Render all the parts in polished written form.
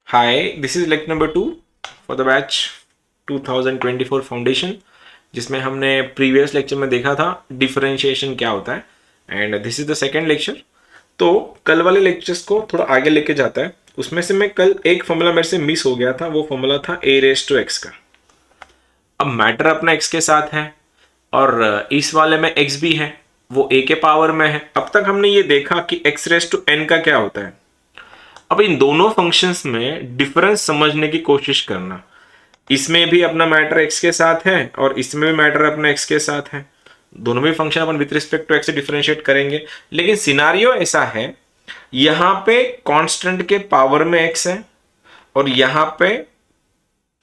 Hi, this is lecture number 2 for the batch 2024 foundation, जिसमें हमने previous lecture में देखा था डिफरेंशिएशन क्या होता है and this is the second lecture. तो कल वाले लेक्चर्स को थोड़ा आगे लेके जाता है। उसमें से मैं कल एक फॉर्मूला मेरे से मिस हो गया था, वो फॉर्मूला था a रेस टू एक्स का। अब मैटर अपना x के साथ है और इस वाले में x भी है, वो a के पावर में है। अब तक हमने ये देखा कि x रेस टू n का क्या होता है। अब इन दोनों फंक्शंस में डिफरेंस समझने की कोशिश करना। इसमें भी अपना मैटर x के साथ है और इसमें भी मैटर अपना x के साथ है। दोनों भी फंक्शन अपन विथ रिस्पेक्ट टू x से डिफरेंशिएट करेंगे, लेकिन सिनारियो ऐसा है, यहां पे कांस्टेंट के पावर में x है और यहां पे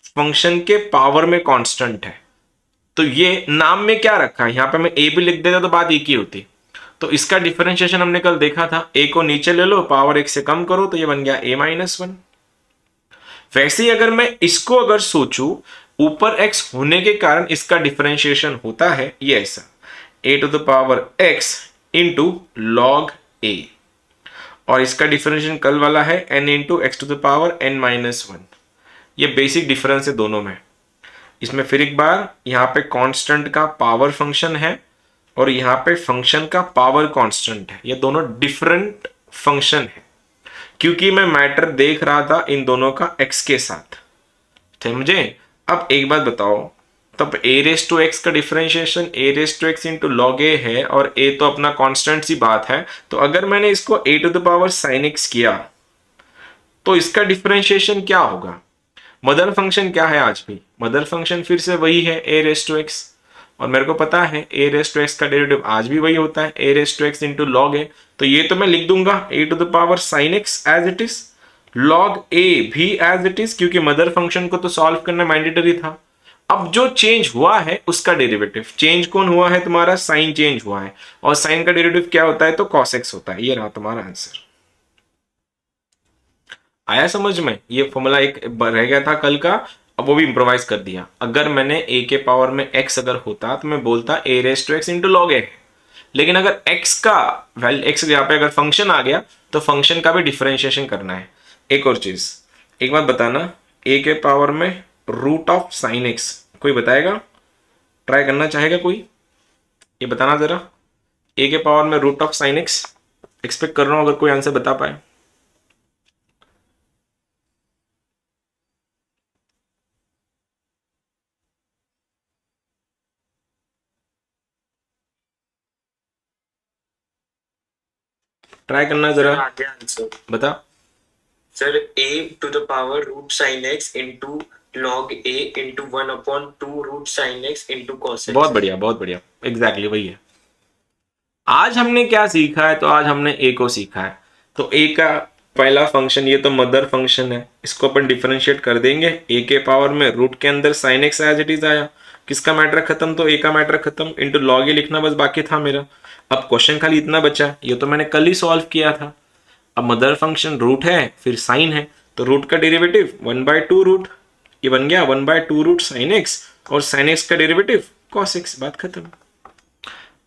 फंक्शन के पावर में कांस्टेंट है। तो ये नाम में क्या रखा है, यहां पे मैं a भी लिख देता तो बात एक ही होती। तो इसका डिफरेंशिएशन हमने कल देखा था, a को नीचे ले लो, पावर x से कम करो, तो ये बन गया a-1। वैसे ही अगर मैं इसको अगर सोचूं, ऊपर x होने के कारण इसका डिफरेंशिएशन होता है ये ऐसा, a to the power x into log a, और इसका डिफरेंशिएशन कल वाला है n into x to the power n-1। ये बेसिक डिफरेंस है दोनों में। इसमें फिर एक बार, यहाँ पे कांस्टेंट का पावर फंक्शन है और यहाँ पे फंक्शन का पावर कांस्टेंट है। ये दोनों डिफरेंट फंक्शन है क्योंकि मैं मैटर देख रहा था इन दोनों का x के साथ। समझे? अब एक बात बताओ, तब a रेस टू एक्स का differentiation a raise to x into log a है और a तो अपना कांस्टेंट सी बात है। तो अगर मैंने इसको a to the power sine x किया तो इसका डिफरेंशिएशन क्या होगा? मदर फंक्शन क्या है? आज भी मदर फंक्शन फिर से वही है a रेस टू एक्स, और मेरे को पता है a रेस टू एक्स का डेरिवेटिव आज भी वही होता है a raise to x into log a. तो ये तो मैं लिख दूंगा a to the power sine x as it is, log a भी एज इट इज, क्योंकि मदर फंक्शन को तो सॉल्व करना मैंडेटरी था। अब जो चेंज हुआ है उसका डेरिवेटिव, चेंज कौन हुआ है? तुम्हारा साइन चेंज हुआ है, और साइन का डेरिवेटिव क्या होता है? तो कॉस एक्स होता है। ये रहा तुम्हारा आंसर। आया समझ में? ये फॉर्मूला एक रह गया था कल का, अब वो भी इंप्रोवाइज कर दिया। अगर मैंने a के पावर में x अगर होता तो मैं बोलता a raise to x into log a, लेकिन अगर x का वैल्यू, x यहाँ पे अगर फंक्शन आ गया तो फंक्शन का भी डिफरेंशिएशन करना है। एक और चीज, एक बात बताना, a के पावर में रूट ऑफ साइन x कोई बताएगा? ट्राई करना चाहेगा कोई? ये बताना जरा, a के पावर में root of sine x। Expect कर रहा हूं अगर कोई आंसर बता पाए। ट्राई करना जरा, आगे आंसर बता। Sir a to the power root sine x into log a into 1/2 root sine x into cos बहुत x। बढ़िया, बहुत बढ़िया, एग्जैक्टली वही है। आज हमने क्या सीखा है? तो आज हमने ए को सीखा है। तो ए का पहला फंक्शन, ये तो मदर फंक्शन है, इसको अपन डिफरेंशिएट कर देंगे। ए के पावर में रूट के अंदर sine x as it is आया, किसका मैटर खत्म? तो ए का मैटर खत्म, इंटू लॉग ए लिखना बस बाकी था मेरा। अब क्वेश्चन खाली इतना बचा, ये तो मैंने कल ही सॉल्व किया था। अब मदर फंक्शन रूट है फिर साइन है, तो रूट का डेरिवेटिव 1/2 रूट, ये बन गया 1/2 रूट साइन एक्स, और साइन एक्स का डेरिवेटिव कॉस एक्स, बात खत्म।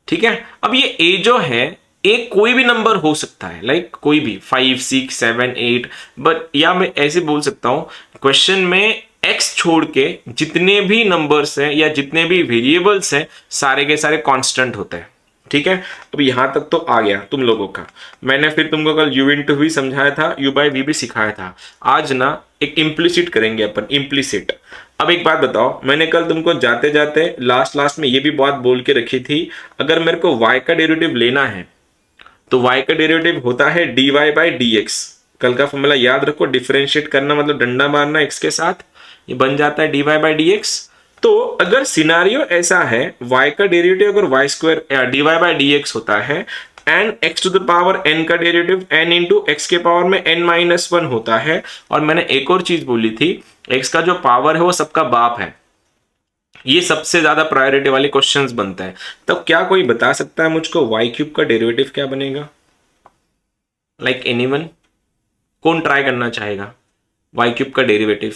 ठीक है? अब ये a जो है, a कोई भी नंबर हो सकता है, लाइक कोई भी 5 6 7 8, बट या मैं ऐसे बोल सकता हूं, क्वेश्चन में x छोड़ के जितने भी नंबर्स हैं या जितने भी वेरिएबल्स हैं सारे के सारे कांस्टेंट होते हैं। ठीक है? अब यहां तक तो आ गया तुम लोगों का। मैंने फिर तुमको कल u इंटू वी समझाया था, u बाई वी भी सिखाया था। आज ना एक इम्प्लिसिट करेंगे अपन, इम्प्लिसिट। अब एक बात बताओ, मैंने कल तुमको जाते जाते लास्ट में ये भी बात बोल के रखी थी, अगर मेरे को y का डेरिवेटिव लेना है तो y का डेरिवेटिव होता है dy बाई डी एक्स। कल का फॉर्मूला याद रखो, डिफरेंशिएट करना मतलब डंडा मारना x के साथ, ये बन जाता है dy बाई डी एक्स। तो अगर सिनारियो ऐसा है, y का डेरिवेटिव अगर y square dy by d x होता है, and x to the power n का डेरिवेटिव n इंटू एक्स के पावर में n-1 होता है, और मैंने एक और चीज बोली थी, x का जो पावर है वो सबका बाप है, ये सबसे ज्यादा प्रायोरिटी वाले क्वेश्चंस बनता है। तब क्या कोई बता सकता है मुझको y क्यूब का डेरिवेटिव क्या बनेगा? लाइक एनीवन, कौन ट्राई करना चाहेगा y क्यूब का डेरिवेटिव?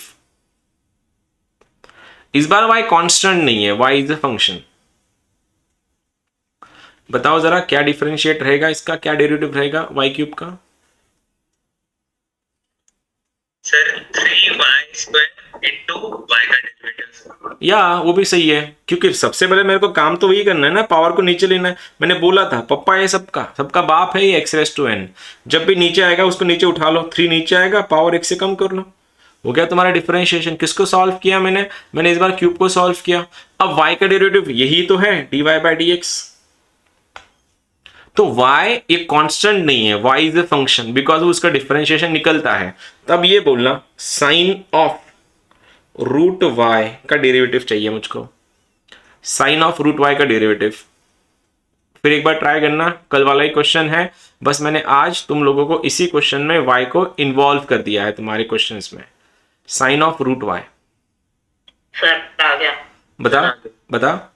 इस बार y कांस्टेंट नहीं है, y इज अ फंक्शन। बताओ जरा क्या डिफरेंशिएट रहेगा इसका, क्या डेरिवेटिव रहेगा y क्यूब का? सर 3y² into y का डेरिवेटिव। या वो भी सही है, क्योंकि सबसे पहले मेरे को काम तो वही करना है ना, पावर को नीचे लेना है। मैंने बोला था पप्पा ये सबका सबका बाप है, ये x⁻n। जब भी नीचे आएगा उसको नीचे उठा लो, 3 नीचे आएगा, पावर x से कम कर लो। हो गया तुम्हारा डिफरेंशिएशन। किसको सॉल्व किया मैंने इस बार क्यूब को सॉल्व किया। अब y का डेरिवेटिव यही तो है dy/dx। तो y एक कांस्टेंट नहीं है, y is a function, because उसका डिफरेंशिएशन निकलता है। तब ये बोलना साइन ऑफ रूट y का डेरिवेटिव चाहिए मुझको, साइन ऑफ रूट y का डेरिवेटिव। फिर एक बार ट्राई करना, कल वाला ही क्वेश्चन है, बस मैंने आज तुम लोगों को इसी क्वेश्चन में y को इन्वॉल्व कर दिया है तुम्हारे क्वेश्चंस में। Sine of root y sir आ गया। बता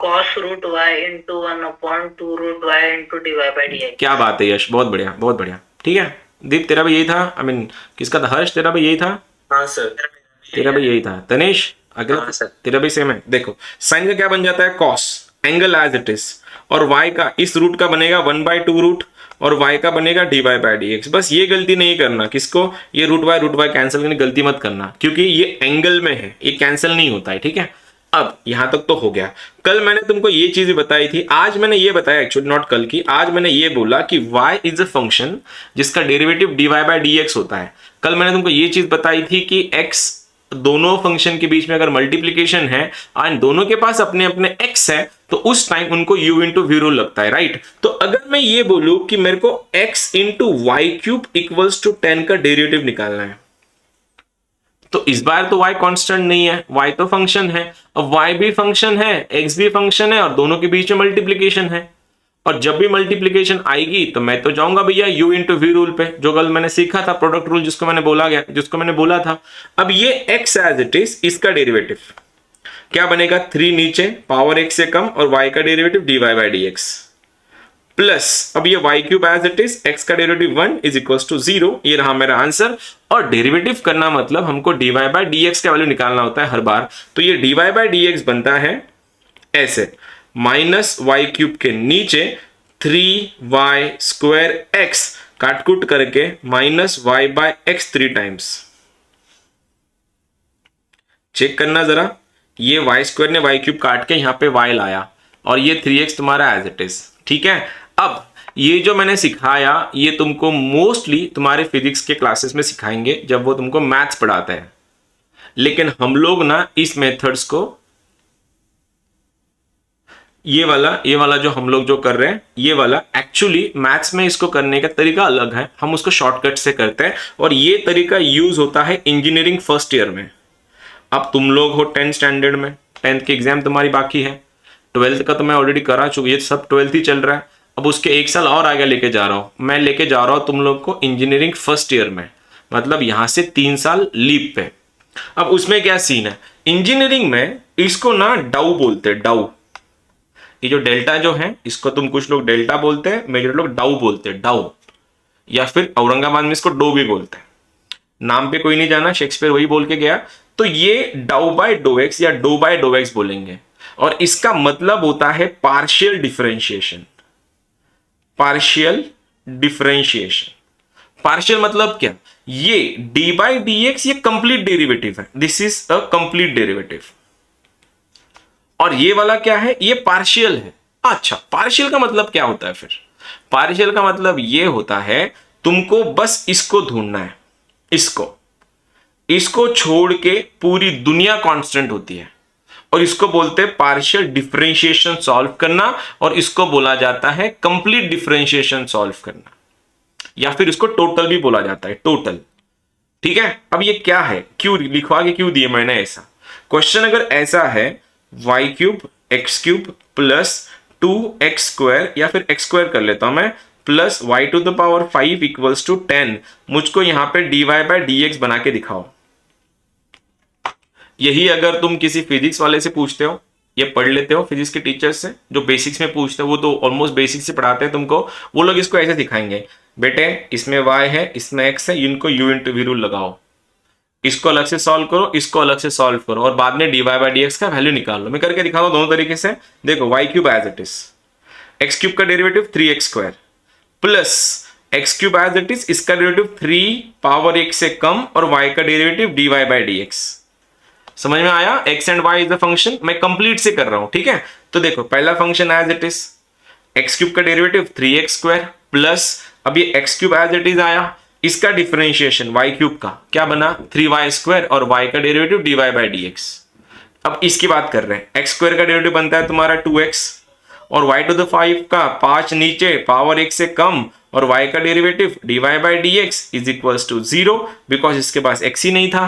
cos root y into 1/2 root y into dy/dx। क्या बात है यश, बहुत बढ़िया बहुत बढ़िया। ठीक है दीप, तेरा भी यही था, आई मीन किसका था, हर्ष तेरा भी यही था? हाँ सर। तेरा भी यही था। तनेश अगला? हाँ सर। तेरा भी सेम है। देखो साइन का क्या बन जाता है, cos, angle as it is, और y का इस रूट का बनेगा 1/2 रूट, और y का बनेगा dy/dx। बस ये गलती नहीं करना, किसको, ये रूट y कैंसिल करने गलती मत करना, क्योंकि ये एंगल में है, ये कैंसिल नहीं होता है। ठीक है, अब यहां तक तो हो गया। कल मैंने तुमको ये चीज बताई थी, आज मैंने ये बताया, एक्चुअली नॉट कल की, आज मैंने ये बोला कि y इज अ फंक्शन जिसका डेरिवेटिव dy/dx होता है। कल मैंने तुमको ये चीज बताई थी कि x दोनों फंक्शन के बीच में अगर मल्टीप्लीकेशन है एंड दोनों के पास अपने अपने x है, तो उस टाइम उनको u इंटू वी रूल लगता है, राइट। तो अगर मैं ये बोलूं कि मेरे को x into y³ equals to 10 का डेरिवेटिव निकालना है, तो इस बार तो y कांस्टेंट नहीं है, y तो फंक्शन है। अब y भी फंक्शन है, x भी फंक्शन है, और दोनों के बीच में मल्टीप्लीकेशन है। और जब भी मल्टीप्लीकेशन आएगी तो मैं तो जाऊंगा भैया u इंटू वी रूल पे, जो कल मैंने सीखा था, प्रोडक्ट रूल, जिसको मैंने बोला था। अब ये x एज इट इज, इसका डेरिवेटिव क्या बनेगा, 3 नीचे, पावर x से कम, और y का डेरिवेटिव dy/dx प्लस, अब ये y³ as it is, x का डेरिवेटिव 1 इज इक्वल्स टू 0। ये रहा मेरा आंसर। और डेरिवेटिव करना मतलब हमको dy/dx का वैल्यू निकालना होता है हर बार। तो ये dy/dx बनता है ऐसे, -y³ के नीचे 3y² काटकुट करके -y/x 3 टाइम्स। चेक करना जरा, ये y² ने y³ काट के यहां पे y लाया, और ये 3x तुम्हारा एज इट इज। ठीक है, अब ये जो मैंने सिखाया ये तुमको मोस्टली तुम्हारे फिजिक्स के क्लासेस में सिखाएंगे जब वो तुमको मैथ्स पढ़ाते हैं, लेकिन हम लोग ना इस मेथड्स को, ये वाला जो हम लोग जो कर रहे हैं, ये वाला एक्चुअली मैथ्स में इसको करने का तरीका अलग है, हम उसको शॉर्टकट से करते हैं, और ये तरीका यूज होता है इंजीनियरिंग फर्स्ट ईयर में। अब तुम लोग हो 10th स्टैंडर्ड में, 10th की एग्जाम तुम्हारी बाकी है, 12th का तो मैं ऑलरेडी करा चुका, ये सब 12th ही चल रहा है। अब उसके 1 साल और आगे लेके जा रहा हूं, मैं लेके जा रहा हूं तुम लोग को इंजीनियरिंग फर्स्ट ईयर में, मतलब यहां से 3 साल लीप पे। अब उसमें क्या सीन है, इंजीनियरिंग में इसको ना डाउ बोलते हैं, डाउ। ये जो डेल्टा जो है, इसको तुम कुछ लोग डेल्टा बोलते हैं, मेजर लोग डाउ बोलते हैं, डाउ, या फिर औरंगाबाद में इसको डो भी बोलते हैं। नाम पे कोई नहीं जाना, शेक्सपियर वही बोल के गया। तो ये डाउ/डो x या डो/डो x बोलेंगे, और इसका मतलब होता है partial differentiation. Partial differentiation, partial मतलब क्या, ये d/dx ये कंप्लीट डेरिवेटिव है, this is a complete derivative, और ये वाला क्या है, ये पार्शियल है। अच्छा, पार्शियल का मतलब क्या होता है फिर, पार्शियल का मतलब ये होता है तुमको बस इसको ढूंढना है, इसको छोड़ के पूरी दुनिया कांस्टेंट होती है, और इसको बोलते हैं पार्शियल डिफरेंशिएशन सॉल्व करना, और इसको बोला जाता है कंप्लीट डिफरेंशिएशन सॉल्व करना, या फिर इसको टोटल भी बोला जाता है, टोटल। ठीक है, अब ये क्या है, क्यों लिखवा के क्यों दिए मैंने ऐसा क्वेश्चन, अगर ऐसा है y³ x³ प्लस 2x² या फिर x² कर लेता हूं मैं, प्लस y⁵ इक्वल्स टू 10, मुझको यहां पे dy/dx बना के दिखाओ। यही अगर तुम किसी फिजिक्स वाले से पूछते हो, ये पढ़ लेते हो फिजिक्स के टीचर्स से, जो बेसिक्स में पूछते हो, वो तो ऑलमोस्ट बेसिक से पढ़ाते हैं तुमको, वो लोग इसको ऐसे दिखाएंगे, बेटे इसमें y है, इसमें x है, इनको u इंटू वी रूल लगाओ, इसको अलग से सॉल्व करो, इसको अलग से सॉल्व करो, और बाद में dy/dx का वैल्यू निकाल लो। मैं करके दिखा दो दोनों तरीके से। देखो y³ as it is, x³ का derivative 3x² plus x cube as it is, इसका डेरिवेटिव 3 पावर x से कम और y का derivative dy by d x. समझ में आया? x and y is the function, मैं कंप्लीट से कर रहा हूं, ठीक है। तो देखो पहला function as it is, x cube का डेरिवेटिव 3x स्क्वायर प्लस, अब ये x cube as it is आया, इसका डिफरेंशिएशन y क्यूब का क्या बना 3y स्क्वायर और y का derivative dy by d x. अब इसकी बात कर रहे हैं, एक्स स्क्वायर का डेरिवेटिव बनता है तुम्हारा 2x और y टू द 5 का 5 नीचे पावर x से कम और y का derivative dy by d x is equals to 0 because इसके पास x ही नहीं था।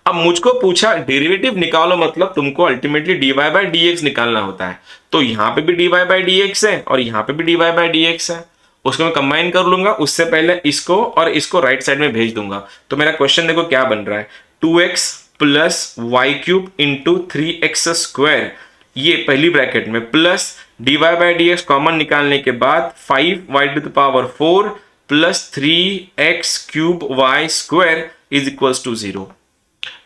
अब मुझको पूछा डेरिवेटिव निकालो, मतलब तुमको ultimately dy by d x निकालना होता है। तो यहाँ पे भी dy बाई डी एक्स है और यहाँ पे भी dy बाई डी एक्स है, उसको मैं कंबाइन कर लूंगा, उससे पहले इसको और इसको राइट साइड में भेज दूंगा। तो मेरा क्वेश्चन देखो क्या बन रहा है, 2x plus y cube into 3x square, ये पहली ब्रैकेट में plus dy by d x common निकालने के बाद 5y to the power 4 plus 3x cube y square is equals to 0।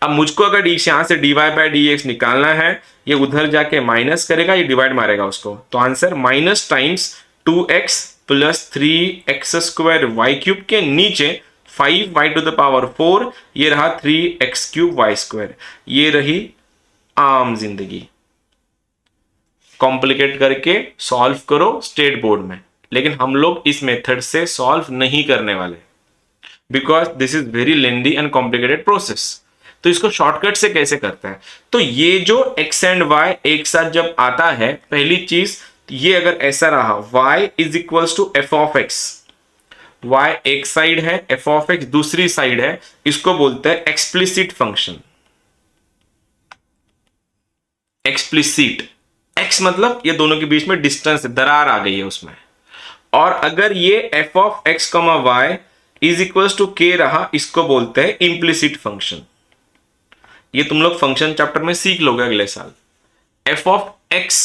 अब मुझको अगर यहां से dy बाई डी एक्स निकालना है, ये उधर जाके माइनस करेगा, ये डिवाइड मारेगा उसको, तो answer minus times 2x plus 3x square y cube के नीचे 5y टू द पावर 4, ये रहा 3x क्यूब y स्क्वायर। ये रही आम जिंदगी, कॉम्प्लिकेट करके सॉल्व करो स्टेट बोर्ड में, लेकिन हम लोग इस मेथड से सॉल्व नहीं करने वाले because this is very lengthy and complicated process. तो इसको शॉर्टकट से कैसे करते हैं, तो ये जो x एंड y एक साथ जब आता है, पहली चीज ये अगर ऐसा रहा y is equals to f of x, y एक साइड है, एफ ऑफ एक्स दूसरी साइड है, इसको बोलते हैं एक्सप्लिसिट फंक्शन। एक्सप्लिसिट, x मतलब ये दोनों के बीच में डिस्टेंस, दरार आ गई है उसमें। और अगर ये f of x comma y is equals to k रहा, इसको बोलते हैं इम्प्लिसिट फंक्शन। ये तुम लोग फंक्शन चैप्टर में सीख लोगे अगले साल। F of x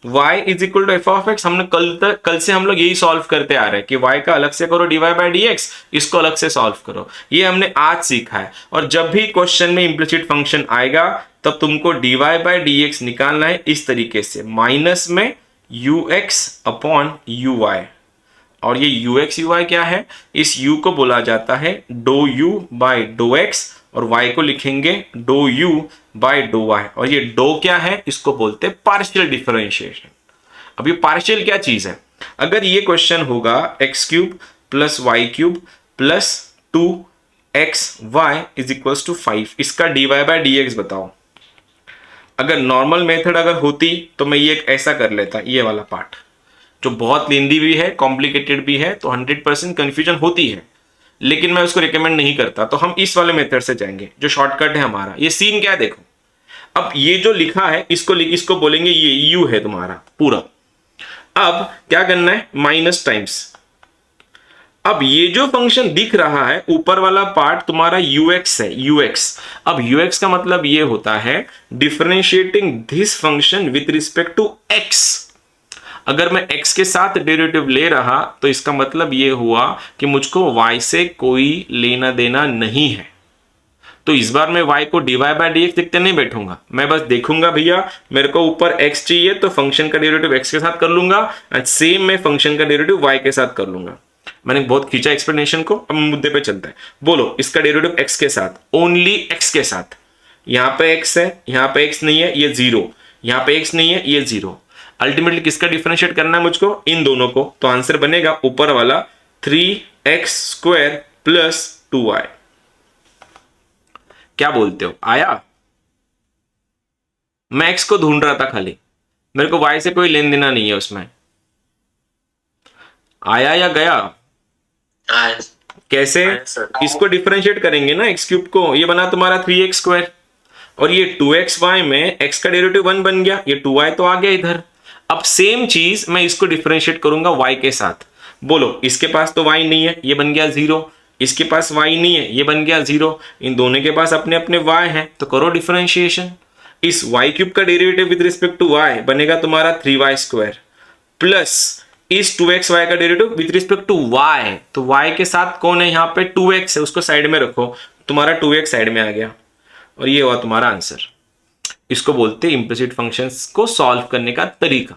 y is equal to f of x, हमने कल से हम लोग यही सॉल्व करते आ रहे हैं कि y का अलग से करो dy बाई डी एक्स, इसको अलग से सॉल्व करो, ये हमने आज सीखा है। और जब भी क्वेश्चन में इम्प्लिसिट फंक्शन आएगा तब तुमको dy बाई डी एक्स निकालना है इस तरीके से, माइनस में ux अपॉन uy। और ये ux uy क्या है, इस u को बोला जाता है डो u बाई डो एक्स और y को लिखेंगे डो u बाई डो y। और ये डो क्या है, इसको बोलते हैं पार्शियल डिफरेंशिएशन। अब ये पार्शियल क्या चीज है, अगर ये क्वेश्चन होगा x cube plus y cube plus 2xy is equals to 5, इसका dy बाई डी एक्स बताओ। अगर नॉर्मल मेथड अगर होती तो मैं ये ऐसा कर लेता, ये वाला पार्ट जो बहुत लेंदी भी है, कॉम्प्लिकेटेड भी है, तो 100% कंफ्यूजन होती है, लेकिन मैं उसको रिकमेंड नहीं करता। तो हम इस वाले मेथड से जाएंगे जो शॉर्टकट है हमारा। ये सीन क्या है देखो, अब ये जो लिखा है इसको बोलेंगे ये u है तुम्हारा पूरा। अब क्या करना है, माइनस टाइम्स, अब ये जो फंक्शन दिख रहा है ऊपर वाला पार्ट तुम्हारा ux है, ux। अब ux का मतलब ये होता है differentiating this function with respect to x। अगर मैं x के साथ डेरिवेटिव ले रहा तो इसका मतलब ये हुआ कि मुझको y से कोई लेना देना नहीं है। तो इस बार मैं y को dy बाई डी एक्स देखते नहीं बैठूंगा, मैं बस देखूंगा भैया मेरे को ऊपर x चाहिए तो फंक्शन का डेरिवेटिव x के साथ कर लूंगा, एंड सेम मैं फंक्शन का डेरिवेटिव y के साथ कर लूंगा। मैंने बहुत खींचा एक्सप्लेनेशन को, अब मुद्दे पे चलता है। बोलो इसका डेरिवेटिव x के साथ, ओनली x के साथ। यहाँ पे x है, यहाँ पे x नहीं है, ये 0, यहाँ पे x नहीं है, ये 0। अल्टीमेटली किसका डिफरेंशिएट करना है मुझको, इन दोनों को। तो आंसर बनेगा ऊपर वाला 3x स्क्वायर प्लस 2y। क्या बोलते हो, आया? मैं x को ढूंढ रहा था खाली, मेरे को y से कोई लेन देना नहीं है उसमें। आया या गया? कैसे? इसको डिफरेंशिएट करेंगे ना x क्यूब को, ये बना तुम्हारा 3x स्क्वायर और ये 2xy में x का डेरिवेटिव 1 बन गया, ये 2y तो आ गया इधर। अब सेम चीज मैं इसको डिफरेंशिएट करूंगा y के साथ। बोलो इसके पास तो y नहीं है, ये बन गया 0, इसके पास y नहीं है, ये बन गया 0, इन दोनों के पास अपने अपने y है, तो करो डिफरेंशिएशन। इस y क्यूब का derivative with respect to y बनेगा तुम्हारा 3y स्क्वायर प्लस इस 2xy का derivative with respect to y, तो y के साथ कौन है यहाँ पे, 2x है, उसको साइड में रखो, तुम्हारा 2x साइड में आ गया और ये हुआ तुम्हारा आंसर। इसको बोलते हैं इम्प्लिसिट फंक्शंस को सॉल्व करने का तरीका।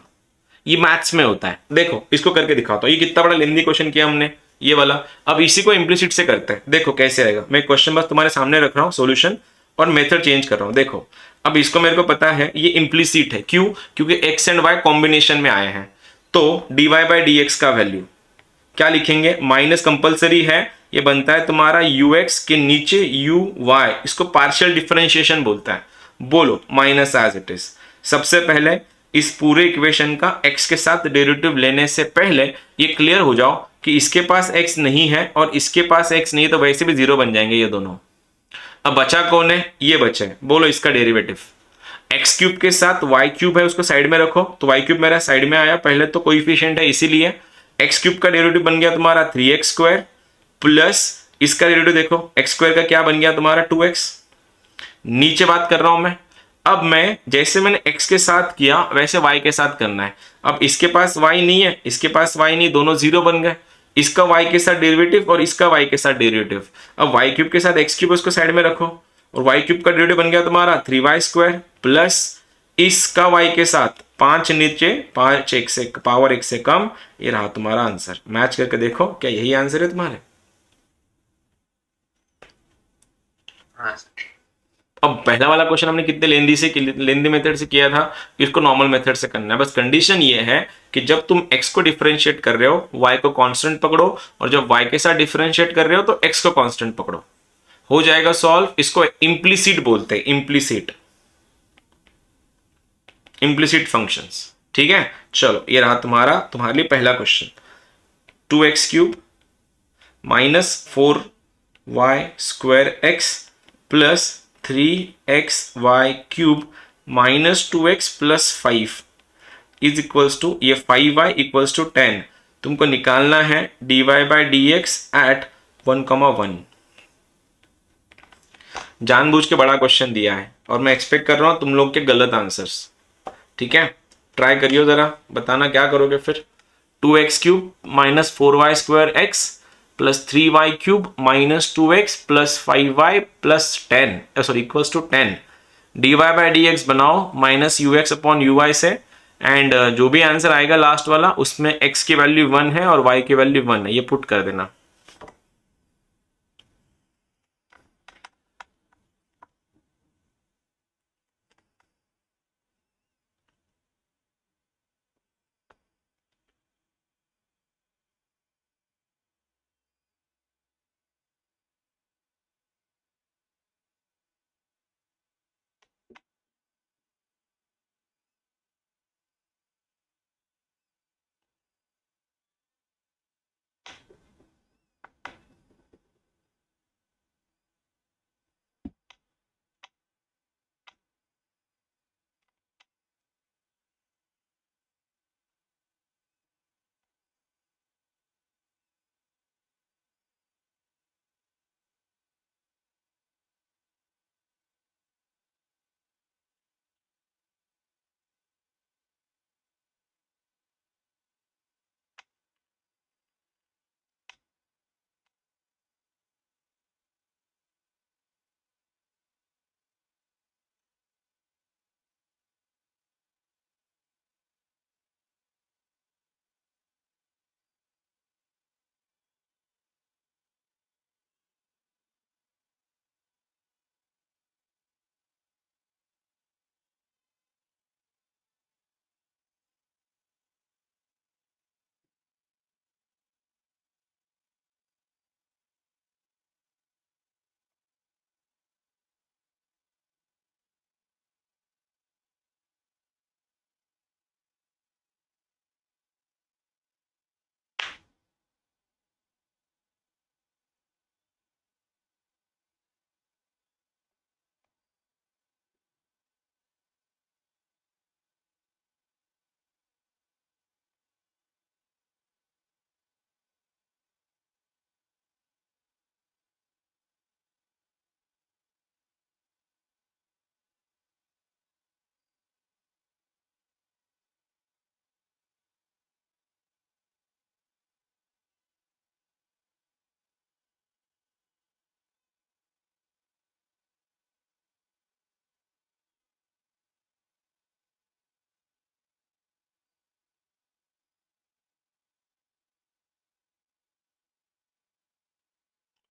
ये मैथ्स में होता है। देखो इसको करके दिखाता हूं, ये कितना बड़ा लेंदी क्वेश्चन किया हमने, ये वाला। अब इसी को इम्प्लिसिट से करते हैं, देखो कैसे आएगा। मैं क्वेश्चन बस तुम्हारे सामने रख रहा हूँ, सॉल्यूशन और मेथड चेंज कर रहा हूँ। देखो अब इसको मेरे को पता है ये इम्प्लिसिट है, क्यों? क्योंकि एक्स एंड वाई कॉम्बिनेशन में आए हैं। तो d y by d x का वैल्यू क्या लिखेंगे? माइनस कंपलसरी है, ये बनता है तुम्हारा यू एक्स के नीचे यू वाई, इसको पार्शियल डिफरेंशिएशन बोलता है। बोलो माइनस एज इट इज। सबसे पहले इस पूरे इक्वेशन का x के साथ डेरिवेटिव लेने से पहले ये क्लियर हो जाओ कि इसके पास x नहीं है और इसके पास x नहीं है, तो वैसे भी जीरो बन जाएंगे ये दोनों। अब बचा कौन है? ये बचा है। बोलो इसका डेरिवेटिव। एक्स क्यूब के साथ वाई क्यूब है, उसको साइड में रखो, तो वाई क्यूब मेरा साइड में आया, पहले तो कोइफिशिएंट है इसीलिए। एक्स क्यूब का डेरिवेटिव बन गया तुम्हारा 3x स्क्वायर, प्लस इसका डेरिवेटिव देखो एक्स स्क्वायर का क्या बन गया तुम्हारा 2x। नीचे बात कर रहा हूं मैं। अब मैं जैसे मैंने x के साथ किया वैसे y के साथ करना है। अब इसके पास y नहीं है, इसके पास y नहीं, दोनों जीरो बन गए। इसका y के साथ डेरिवेटिव और इसका y के साथ डेरिवेटिव। अब y क्यूब के साथ x क्यूब उसको साइड में रखो और y क्यूब का डेरिवेटिव बन गया तुम्हारा 3y स्क्वायर, प्लस इसका y के साथ 5 नीचे 5 एक से पावर 1 से कम। ये रहा तुम्हारा आंसर। मैच करके देखो क्या यही आंसर है तुम्हारे? हाँ सर। अब पहला वाला क्वेश्चन हमने कितने लेंदी मेथड से किया था, इसको नॉर्मल मेथड से करना है। बस कंडीशन ये है कि जब तुम x को डिफरेंशिएट कर रहे हो y को कांस्टेंट पकड़ो, और जब y के साथ डिफरेंशिएट कर रहे हो तो x को कांस्टेंट पकड़ो, हो जाएगा सॉल्व। इसको इम्प्लिसिट बोलते हैं, इम्प्लिसिट इम्प्लिसिट फंक्शंस। ठीक है, चलो ये रहा तुम्हारे लिए पहला question. 2x cube minus 4y square x plus 3xy cube minus 2x plus 5 is equals to, ये 5y इक्वल्स टू 10। तुमको निकालना है dy by d x at 1,1। जानबूझ के बड़ा क्वेश्चन दिया है और मैं एक्सपेक्ट कर रहा हूं तुम लोग के गलत आंसर्स। ठीक है, ट्राई करियो जरा, बताना क्या करोगे फिर। 2x cube minus 4y square x plus 3y cube minus 2x plus 5y plus 10 sorry equals to 10। D y by d x बनाओ minus u x upon u y से, एंड जो भी आंसर आएगा लास्ट वाला उसमें x की value 1 है और y की वैल्यू 1 है, ये पुट कर देना।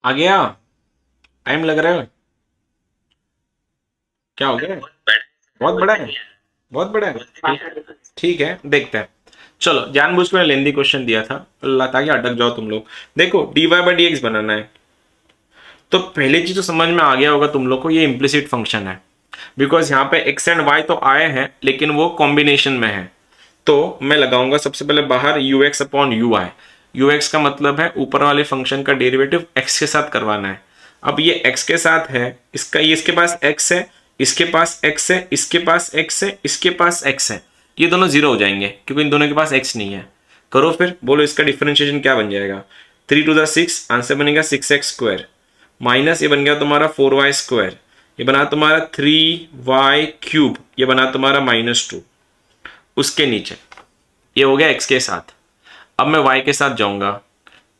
आ गया? टाइम लग रहा है? क्या हो गया? बहुत बड़ा है, बहुत बड़ा है। ठीक है, देखते हैं। चलो, जानबूझ के लेंदी क्वेश्चन दिया था अल्लाह, ताकि अटक जाओ तुम लोग। देखो, dy बाई डी एक्स बनाना है, तो पहली चीज तो समझ में आ गया होगा तुम लोग को, ये इम्प्लिसिट फंक्शन है। बिकॉज यहाँ पे एक्स एंड वाई तो आए हैं, लेकिन वो कॉम्बिनेशन में है। तो मैं लगाऊंगा सबसे पहले बाहर you x upon you I. You x का मतलब है ऊपर वाले फंक्शन का डेरिवेटिव एक्स के साथ करवाना है। अब ये एक्स के साथ है, इसका ये इसके पास एक्स है, इसके पास एक्स है, इसके पास एक्स है, इसके पास एक्स है। ये दोनों जीरो हो जाएंगे क्योंकि इन दोनों के पास एक्स नहीं है। करो फिर, बोलो इसका डिफरेंशिएशन क्या बन जाएगा। 3 to the 6, आंसर बनेगा 6x² माइनस ये बन गया तुम्हारा 4y², ये बना तुम्हारा 3y³, ये बना तुम्हारा -2। उसके नीचे ये हो गया x के साथ। अब मैं y के साथ जाऊंगा।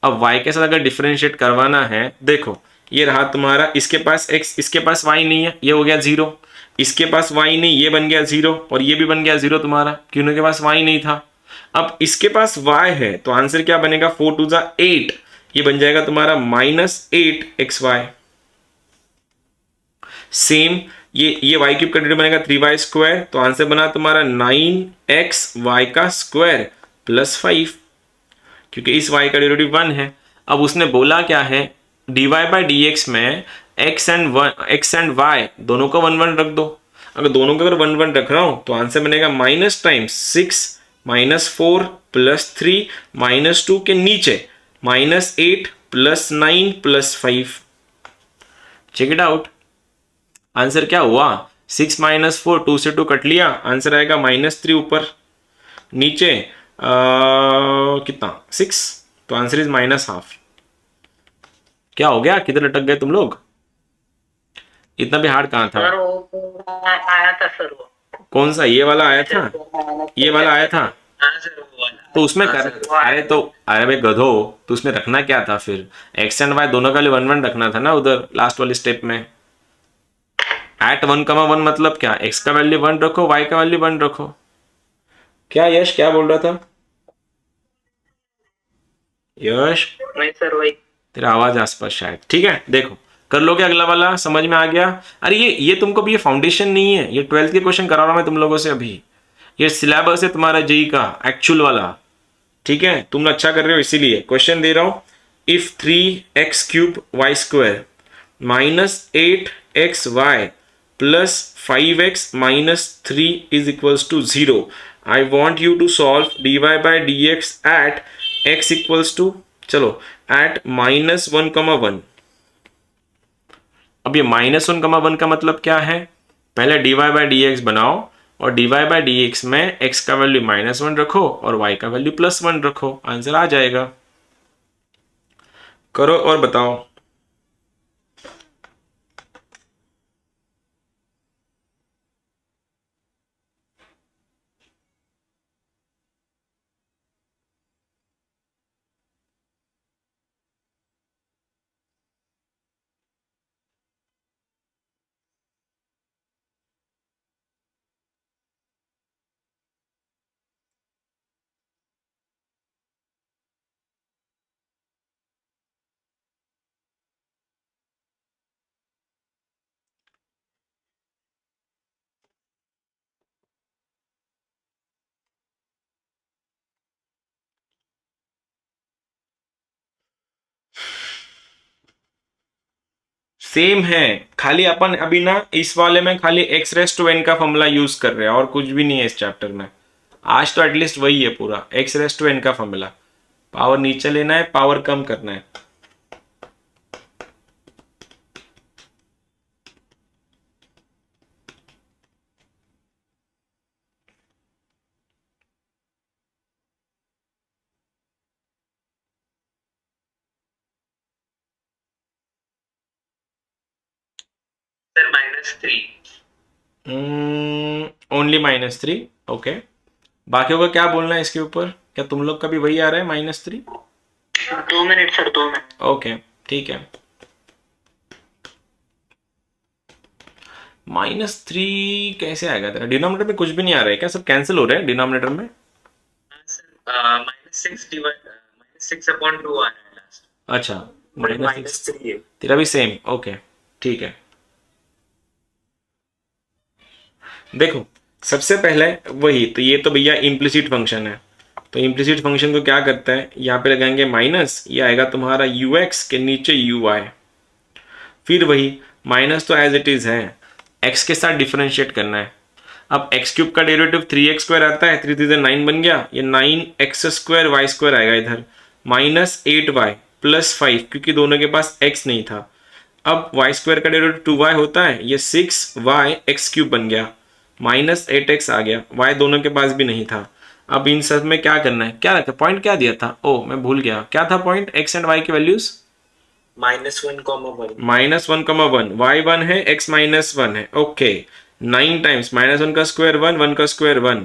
अब y के साथ अगर डिफरेंशिएट करवाना है, देखो ये रहा तुम्हारा, इसके पास x, इसके पास y नहीं है, ये हो गया 0। इसके पास y नहीं, ये बन गया 0, और ये भी बन गया 0 तुम्हारा, क्योंकि के पास y नहीं था। अब इसके पास y है, तो आंसर क्या बनेगा, 4 to the 8, ये बन जाएगा तुम्हारा -8xy। सेम ये y³ का डेरिवेटिव बनेगा 3y², तो आंसर बना तुम्हारा 9xy का स्क्वायर प्लस 5, क्योंकि इस y का डेरिवेटिव 1 है। अब उसने बोला क्या है, dy बाई डी एक्स में x एंड y दोनों को 1 1 रख दो। अगर दोनों को अगर 1 1 रख रहा हूं, तो आंसर बनेगा -6 -4 +3 -2 के नीचे -8 +9 +5। Check it out. आंसर क्या हुआ, 6 -4, 2 से 2 कट लिया, आंसर आएगा -3 ऊपर, नीचे कितना 6, तो आंसर इज -हाफ। क्या हो गया, किधर अटक गए तुम लोग? इतना भी हार्ड कहाँ था? सर वो पूरा आया था सर, वो कौन सा, ये वाला आया था? ये वाला आया था, हाँ सर, वो वाला। तो उसमें कर, अरे तो अरे भाई गधो, तो उसमें रखना क्या था फिर, एक्स एंड वाई दोनों का लिए 1 1 रखना था ना उधर लास्ट वाले स्टेप में। एट 1, 1 मतलब क्या, एक्स का वैल्यू 1 रखो, वाई का वैल्यू 1 रखो। क्या यश क्या बोल रहा था? यश नहीं सर वही। तेरा आवाज आसपास शायद। ठीक है, देखो कर लोगे अगला वाला, समझ में आ गया? अरे ये तुमको भी, ये फाउंडेशन नहीं है, ये 12th के क्वेश्चन करा रहा हूं मैं तुम लोगों से अभी। ये सिलेबस है तुम्हारा जेई का एक्चुअल वाला। ठीक है, तुम अच्छा कर रहे हो इसीलिए क्वेश्चन दे रहा हूं। If 3x³ y² -8xy +5x -3 is equals to 0, I want you to solve dy by dx at x equals to, चलो at -1, 1। अब ये -1, 1 का मतलब क्या है, पहले dy बाई डी एक्स बनाओ, और dy बाई डी एक्स में x का वैल्यू -1 रखो और y का वैल्यू +1 रखो, आंसर आ जाएगा। करो और बताओ। सेम है, खाली अपन अभी ना इस वाले में खाली x⁻n का फॉर्मूला यूज कर रहे हैं, और कुछ भी नहीं है इस चैप्टर में। आज तो एटलीस्ट वही है पूरा, x⁻n का फॉर्मूला। पावर नीचे लेना है, पावर कम करना है। सर -3। Only -3, okay. बाकियों का क्या बोलना है इसके ऊपर, क्या तुम लोग का भी वही आ रहा है -3? 2 मिनट सर, 2 मिनट। ओके ठीक है। -3 कैसे आएगा तेरा, डिनोमिनेटर में कुछ भी नहीं आ रहा है क्या, सब कैंसिल हो रहे हैं डिनोमिनेटर में? हाँ सर, -6 अपॉन 2 आ रहा है लास्ट। अच्छा, -3 है। तेरा भी सेम, ओके ठीक है। देखो सबसे पहले वही तो, ये तो भैया इम्प्लिसिट फंक्शन है, तो इम्प्लिसिट फंक्शन को क्या करता है, यहाँ पे लगाएंगे माइनस, ये आएगा तुम्हारा ux के नीचे uy, फिर वही माइनस तो एज इट इज है, x के साथ डिफरेंशिएट करना है। अब एक्स क्यूब का डेरिवेटिव 3x² आता है, 3 3 9 बन गया, ये 9x² y² आएगा इधर, -8y + 5 क्योंकि दोनों के पास x नहीं था। अब y² का डेरिवेटिव 2y होता है, ये 6y x³ बन गया, -8x आ गया, y दोनों के पास भी नहीं था। अब इन सब में क्या करना है, क्या रखा पॉइंट, क्या दिया था, ओ मैं भूल गया, क्या था पॉइंट, x एंड y की वैल्यूज -1, -1, y1 है, x -1 है, ओके 9 टाइम्स -1 का स्क्वायर 1, 1 का स्क्वायर 1,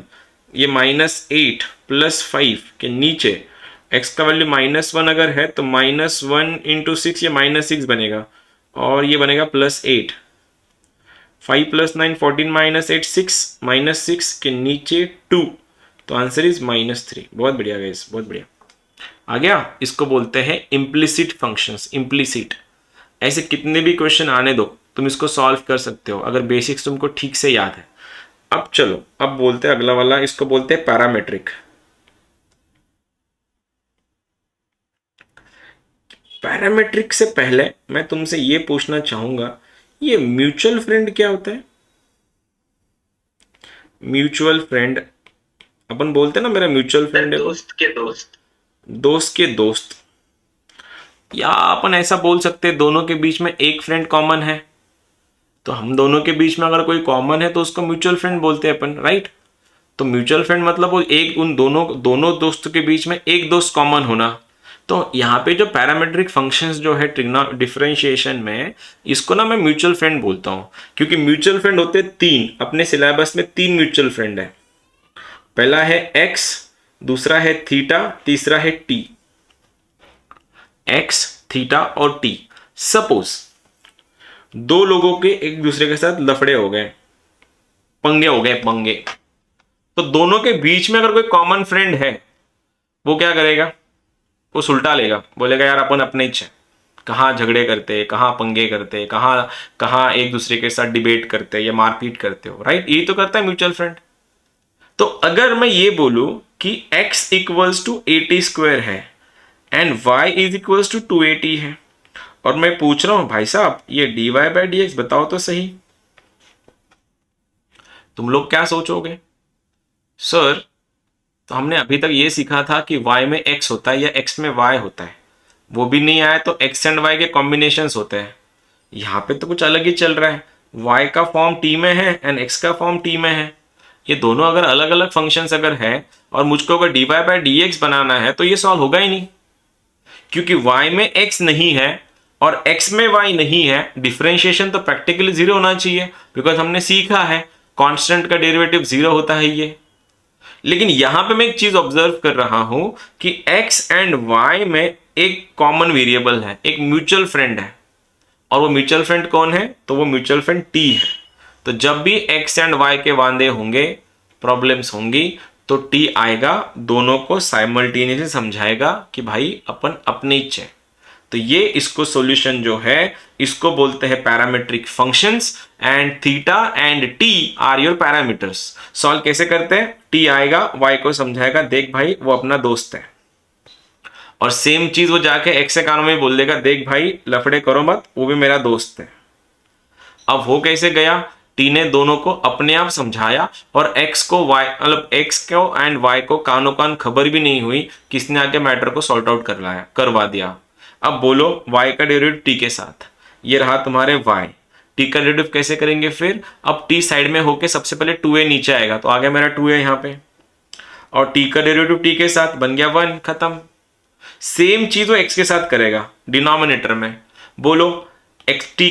ये -8 + 5 के नीचे x का वैल्यू -1 अगर है तो -1 × 6 ये -6 बनेगा, और ये बनेगा +8, 5 + 9 14 -8 6 -6 के नीचे 2, तो आंसर इज -3। बहुत बढ़िया गाइस, बहुत बढ़िया। आ गया, इसको बोलते हैं इम्प्लिसिट फंक्शंस। इम्प्लिसिट, ऐसे कितने भी क्वेश्चन आने दो तुम इसको सॉल्व कर सकते हो अगर बेसिक्स तुमको ठीक से याद है। अब चलो, अब बोलते हैं अगला वाला, इसको बोलते हैं पैरामेट्रिक। पैरामेट्रिक से पहले मैं तुमसे ये पूछना चाहूंगा, ये म्यूचुअल फ्रेंड क्या होता है? म्यूचुअल फ्रेंड अपन बोलते हैं ना, मेरा म्यूचुअल फ्रेंड है, दोस्त के दोस्त। दोस्त के दोस्त, या अपन ऐसा बोल सकते हैं दोनों के बीच में एक फ्रेंड कॉमन है, तो हम दोनों के बीच में अगर कोई कॉमन है तो उसको म्यूचुअल फ्रेंड बोलते हैं अपन, राइट। तो म्यूचुअल फ्रेंड मतलब वो एक, उन दोनों दोस्तों के बीच में एक दोस्त कॉमन होना। तो यहाँ पे जो पैरामेट्रिक फंक्शंस जो है डिफरेंशिएशन में, इसको ना मैं म्यूचुअल फ्रेंड बोलता हूँ, क्योंकि म्यूचुअल फ्रेंड होते हैं 3, अपने सिलेबस में 3 म्यूचुअल फ्रेंड है। पहला है x, दूसरा है थीटा, तीसरा है t। x, थीटा और t। सपोज 2 लोगों के एक दूसरे के साथ लफड़े हो गए, पंगे हो गए, पंगे, तो दोनों के बीच में अगर कोई कॉमन फ्रेंड है, वो क्या करेगा, वो सुलटा लेगा, बोलेगा यार अपन अपने ही है, कहाँ झगड़े करते, कहाँ पंगे करते, कहाँ कहाँ एक दूसरे के साथ डिबेट करते या मारपीट करते हो, राइट। यही तो करता है म्यूचुअल फ्रेंड। तो अगर मैं ये बोलूं कि x = 80² है एंड y = 280 है, और मैं पूछ रहा हूं भाई साहब ये dy/dx बताओ तो सही, तुम लोग क्या सोचोगे? सर तो हमने अभी तक ये सीखा था कि y में x होता है या x में y होता है, वो भी नहीं आया तो x एंड y के कॉम्बिनेशंस होते हैं। यहाँ पे तो कुछ अलग ही चल रहा है, y का फॉर्म t में है एंड x का फॉर्म t में है। ये दोनों अगर अलग अलग फंक्शंस अगर है और मुझको अगर dy/dx बनाना है तो ये सॉल्व होगा ही नहीं, क्योंकि y में x नहीं है और x में y नहीं है। डिफरेंशिएशन तो प्रैक्टिकली 0 होना चाहिए, बिकॉज हमने सीखा है कांस्टेंट का डेरिवेटिव 0 होता है ये। लेकिन यहां पे मैं एक चीज ऑब्जर्व कर रहा हूं कि x एंड y में एक कॉमन वेरिएबल है, एक म्यूचुअल फ्रेंड है, और वो म्यूचुअल फ्रेंड कौन है, तो वो म्यूचुअल फ्रेंड t है। तो जब भी x एंड y के वादे होंगे, प्रॉब्लम्स होंगी, तो t आएगा, दोनों को साइमल्टेनियसली समझाएगा कि भाई अपन अपने ही है। तो ये इसको सॉल्यूशन जो है इसको बोलते हैं parametric functions, and theta and t are your parameters. Solve कैसे करते हैं, t आएगा, y को समझाएगा देख भाई वो अपना दोस्त है, और सेम चीज वो जाके x के कानों में बोल देगा देख भाई लफड़े करो मत, वो भी मेरा दोस्त है। अब हो कैसे गया, t ने दोनों को अपने आप समझाया और x को y मतलब x को एंड y को कानों कान खबर भी नहीं हुई, किसने आके मैटर को सॉल्ट आउट करवा दिया। अब बोलो y का डेरिवेटिव t के साथ, ये रहा तुम्हारे y, t का डेरिवेटिव कैसे करेंगे फिर, अब t साइड में होके सबसे पहले 2a नीचे आएगा, तो आ गया मेरा 2a यहाँ पे, और t का डेरिवेटिव t के साथ बन गया 1, खत्म। सेम चीज वो x के साथ करेगा डिनोमिनेटर में, बोलो t²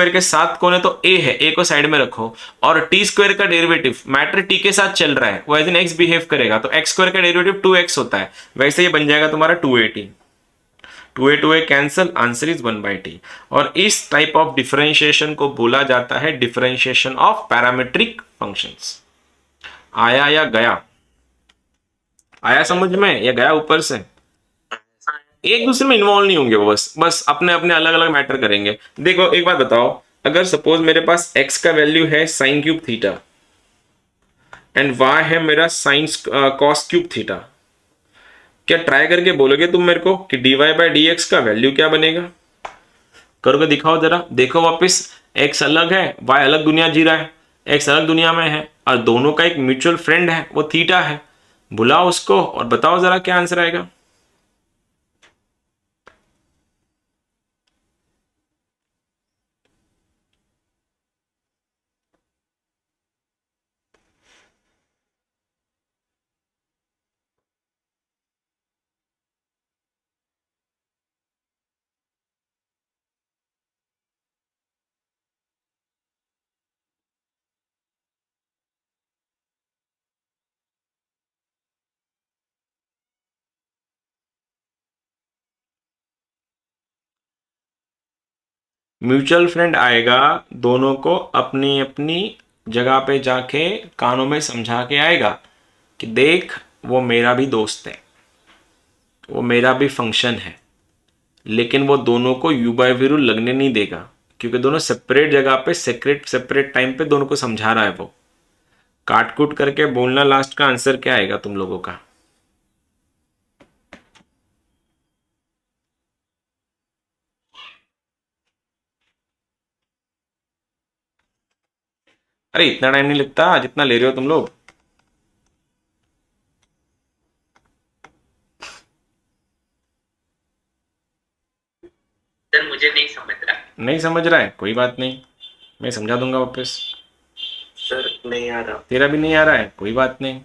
के साथ कौन है, तो a है, a को साइड में रखो, और t² का डेरिवेटिव मैटर t के साथ चल रहा है, वो एज एन x बिहेव करेगा, तो x² का डेरिवेटिव 2x होता है, वैसे ये बन जाएगा तुम्हारा 280। 2a cancel, answer is 1/t। और इस टाइप ऑफ डिफरेंशिएशन को बोला जाता है डिफरेंशिएशन ऑफ पैरामेट्रिक फंक्शंस। आया या गया, आया समझ में या गया ऊपर से? एक दूसरे में इन्वॉल्व नहीं होंगे वो, बस अपने अपने अलग अलग मैटर करेंगे। देखो एक बात बताओ, अगर सपोज मेरे पास x का वैल्यू है sine cube theta and y है मेरा साइन कॉस क्यूब थीटा, क्या ट्राई करके बोलोगे तुम मेरे को कि dy बाई डी एक्स का वैल्यू क्या बनेगा? करोगे? दिखाओ जरा, देखो वापस, x अलग है, y अलग दुनिया जी रहा है, x अलग दुनिया में है और दोनों का एक म्यूचुअल फ्रेंड है वो थीटा है। बुलाओ उसको और बताओ जरा क्या आंसर आएगा। म्यूचुअल फ्रेंड आएगा, दोनों को अपनी अपनी जगह पे जाके कानों में समझा के आएगा कि देख वो मेरा भी दोस्त है, वो मेरा भी फंक्शन है, लेकिन वो दोनों को यू बाय वी रूल लगने नहीं देगा, क्योंकि दोनों सेपरेट जगह पे सेपरेट टाइम पे दोनों को समझा रहा है वो। काट कूट करके बोलना, लास्ट का आंसर क्या आएगा तुम लोगों का? अरे इतना टाइम नहीं लगता जितना ले रहे हो तुम लोग। सर मुझे नहीं समझ रहा। नहीं समझ रहा है? कोई बात नहीं, मैं समझा दूंगा वापस। सर नहीं आ रहा। तेरा भी नहीं आ रहा है? कोई बात नहीं,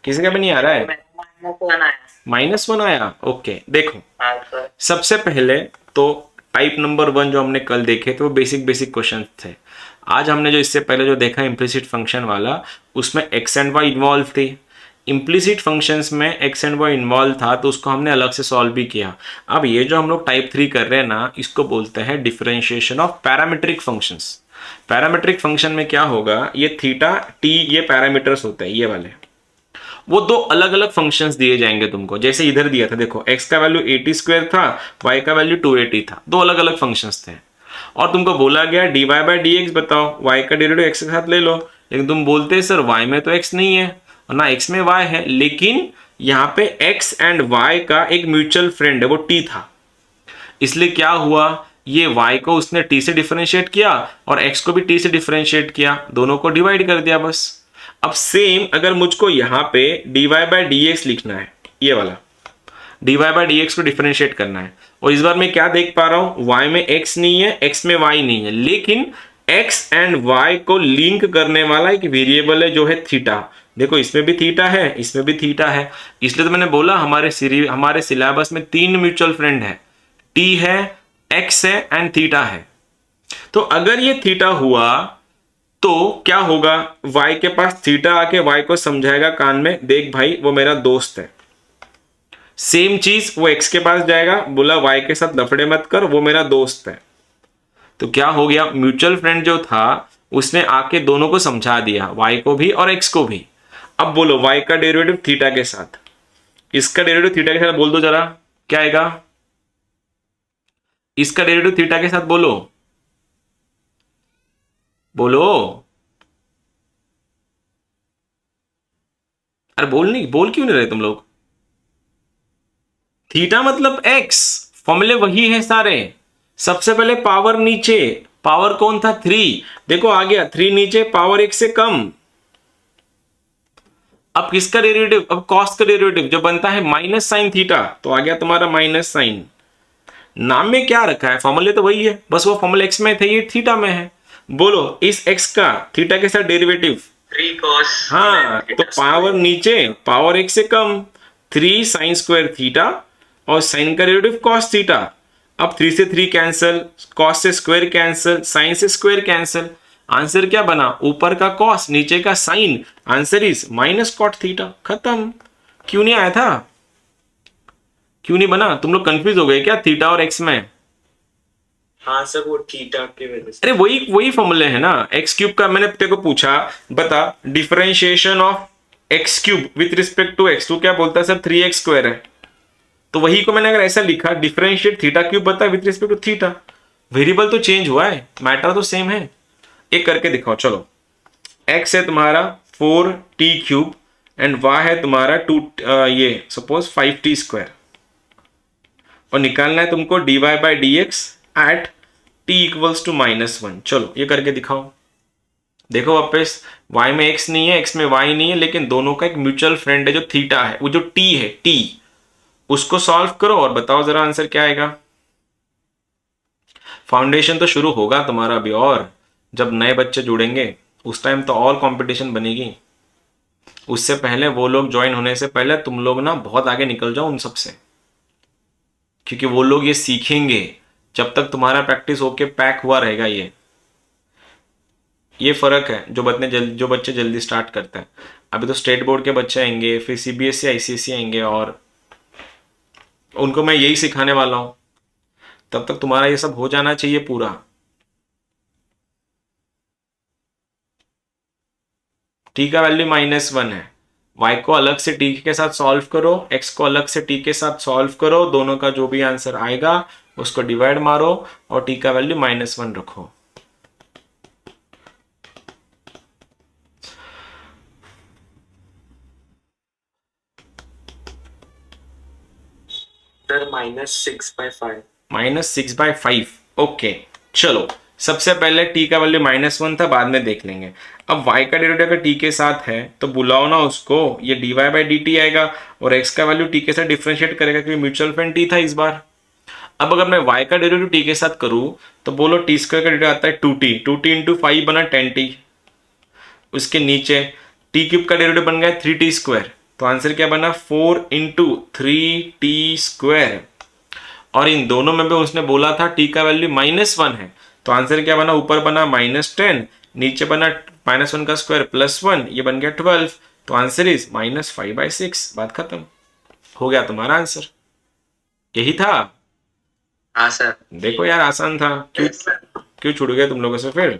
किसी का भी नहीं आ रहा है। -1 आया। -1 आया? ओके देखो, हाँ सर। सबसे पहले तो टाइप नंबर 1 जो हमने कल देखे थे वो बेसिक क्वेश्चन थे। आज हमने जो इससे पहले जो देखा इम्प्लिसिट फंक्शन वाला, उसमें एक्स एंड वाई इन्वॉल्व थी। इम्प्लिसिट फंक्शंस में एक्स एंड वाई इन्वॉल्व था तो उसको हमने अलग से सॉल्व भी किया। अब ये जो हम लोग टाइप 3 कर रहे हैं ना, इसको बोलते हैं differentiation of parametric functions. Parametric function में क्या होगा, ये थीटा टी ये पैरामीटर्स होते हैं, ये वाले वो दो अलग अलग फंक्शंस दिए जाएंगे तुमको। जैसे इधर दिया था, देखो x का वैल्यू 80² था, y का वैल्यू 280 था, दो अलग अलग फंक्शंस थे। और तुमको बोला गया dy बाई डी एक्स बताओ, y का डेरिवेटिव x के साथ ले लो। लेकिन तुम बोलते सर y में तो x नहीं है और ना x में y है, लेकिन यहाँ पे x एंड y का एक म्यूचुअल फ्रेंड है, वो t था। इसलिए क्या हुआ, ये y को उसने t से डिफरेंशिएट किया और x को भी t से डिफरेंशिएट किया, दोनों को डिवाइड कर दिया बस। अब सेम अगर मुझको यहाँ पे dy बाई डी एक्स लिखना है, ये वाला dy बाई डी एक्स को डिफरेंशिएट करना है, और इस बार मैं क्या देख पा रहा हूँ, y में x नहीं है, x में y नहीं है, लेकिन x एंड y को लिंक करने वाला एक वेरिएबल है जो है थीटा। देखो इसमें भी थीटा है, इसमें भी थीटा है, इसलिए तो मैंने बोला हमारे सिलेबस में 3 म्यूचुअल फ्रेंड है, t है, x है एंड थीटा है। तो अगर ये थीटा हुआ तो क्या होगा, y के पास थीटा आके y को समझाएगा कान में, देख भाई वो मेरा दोस्त है। सेम चीज वो x के पास जाएगा, बोला y के साथ लफड़े मत कर, वो मेरा दोस्त है। तो क्या हो गया, म्यूचुअल फ्रेंड जो था उसने आके दोनों को समझा दिया, y को भी और x को भी। अब बोलो y का डेरिवेटिव थीटा के साथ, इसका डेरिवेटिव थीटा के साथ बोल दो जरा, क्या आएगा? इसका डेरिवेटिव थीटा के साथ बोलो, बोलो। अरे बोल क्यों नहीं रहे तुम लोग? थीटा मतलब x, फॉर्मूले वही है सारे। सबसे पहले पावर नीचे, पावर कौन था? 3, देखो आ गया 3 नीचे, पावर 1 से कम। अब किसका डेरिवेटिव? अब कॉस का डेरिवेटिव जो बनता है माइनस साइन थीटा, तो आ गया तुम्हारा माइनस साइन। नाम में क्या रखा है, फॉर्मूले तो वही है, बस वो फॉर्मूला x में थे, ये थीटा में है। बोलो इस x का थीटा के साथ डेरिवेटिव 3 cos। हाँ, तो पावर नीचे, पावर 1 से कम, 3 साइन स्क्वायर थीटा और साइन का डेरिवेटिव कॉस थीटा। अब 3 से 3 कैंसिल, कॉस से स्क्वायर कैंसिल, साइन से स्क्वायर कैंसिल। आंसर क्या बना, ऊपर का कॉस नीचे का sine, answer is minus cot theta. खत्म। क्यों नहीं आया था, क्यों नहीं बना? तुम लोग कंफ्यूज हो गए क्या थीटा और एक्स में? हाँ सर, वो थीटा की वजह से। अरे वही फॉर्मूले है ना। एक्स क्यूब का मैंने तेरे को पूछा, बता differentiation of x cube with respect to x, तू क्या बोलता है? सर 3x स्क्वायर है। तो वही को मैंने अगर ऐसा लिखा, डिफरेंशिएट थीटा क्यूब बता with respect to theta, variable तो चेंज हुआ है, मैटर तो सेम है। एक करके दिखाओ चलो। x है तुम्हारा 4t क्यूब एंड y है तुम्हारा 2 ये सपोज 5t स्क्वायर, और निकालना है तुमको dy by d x at t equals to -1। चलो ये करके दिखाओ। देखो वापस y में x नहीं है, x में y नहीं है, लेकिन दोनों का एक म्यूचुअल फ्रेंड है जो थीटा है, वो जो t है t, उसको सॉल्व करो और बताओ जरा आंसर क्या आएगा। फाउंडेशन तो शुरू होगा तुम्हारा अभी, और जब नए बच्चे जुड़ेंगे उस टाइम तो और कंपटीशन बनेगी। उससे पहले वो लोग ज्वाइन होने से पहले तुम लोग ना बहुत आगे निकल जाओ उन सब से, क्योंकि वो लोग ये सीखेंगे जब तक तुम्हारा प्रैक्टिस होके पैक हुआ रहेगा। ये फर्क है जो बच्चे जल्दी स्टार्ट करते हैं। अभी तो स्टेट बोर्ड के बच्चे आएंगे, फिर सीबीएसई आईसीएसई आएंगे, और उनको मैं यही सिखाने वाला हूं। तब तक तुम्हारा ये सब हो जाना चाहिए पूरा। t का वैल्यू -1 है, y को अलग से t के साथ सॉल्व करो, x को अलग से t के साथ सॉल्व करो, दोनों का जो भी आंसर आएगा उसको डिवाइड मारो और t का वैल्यू -1 रखो। सर -6/5। -6/5 ओके। चलो सबसे पहले t का वैल्यू -1 था, बाद में देख लेंगे। अब y का डेरिवेटिव अगर t के साथ है तो बुलाओ ना उसको, ये dy बाई डी टी आएगा और x का वैल्यू t के साथ डिफरेंशिएट करेगा क्योंकि म्यूचुअल फ्रेंड t था इस बार। अब अगर मैं y का डेरिवेटिव t के साथ करूं तो बोलो t स्क्वायर का डेरिवेटिव आता है 2t इंटू 5 बना 10t, उसके नीचे t क्यूब का डेरिवेटिव बन गया 3t स्क्वायर, तो आंसर क्या बना 4 इंटू 3t स्क्वायर। और इन दोनों में भी उसने बोला था t का वैल्यू -1 है, तो आंसर क्या बना, ऊपर बना -10, नीचे बना -1 का स्क्वायर +1, ये बन गया 12, तो आंसर इज -5/6। बात खत्म, हो गया तुम्हारा आंसर। यही था। हाँ सर। देखो यार आसान था, क्यों छूट गया तुम लोगों से फिर।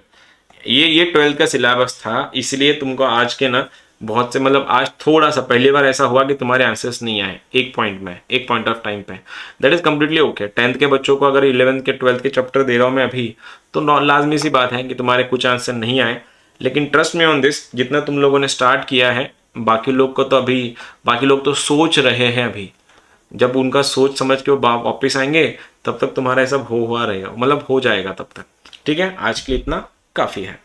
ये 12th का सिलेबस था, इसलिए तुमको आज के ना बहुत से मतलब आज थोड़ा सा पहली बार ऐसा हुआ कि तुम्हारे आंसर्स नहीं आए एक पॉइंट ऑफ टाइम पे। That is completely okay. 10th के बच्चों को अगर 11th के 12th के चैप्टर दे रहा हूँ मैं अभी, तो लाजमी सी बात है कि तुम्हारे कुछ आंसर नहीं आए, लेकिन ट्रस्ट मी ऑन दिस, जितना तुम लोगों ने स्टार्ट किया है, बाकी लोग तो सोच रहे हैं अभी। जब उनका सोच समझ के वो वापस आएंगे तब तक तुम्हारा सब हुआ रहेगा, मतलब हो जाएगा तब तक। ठीक है, आज के लिए इतना काफ़ी है।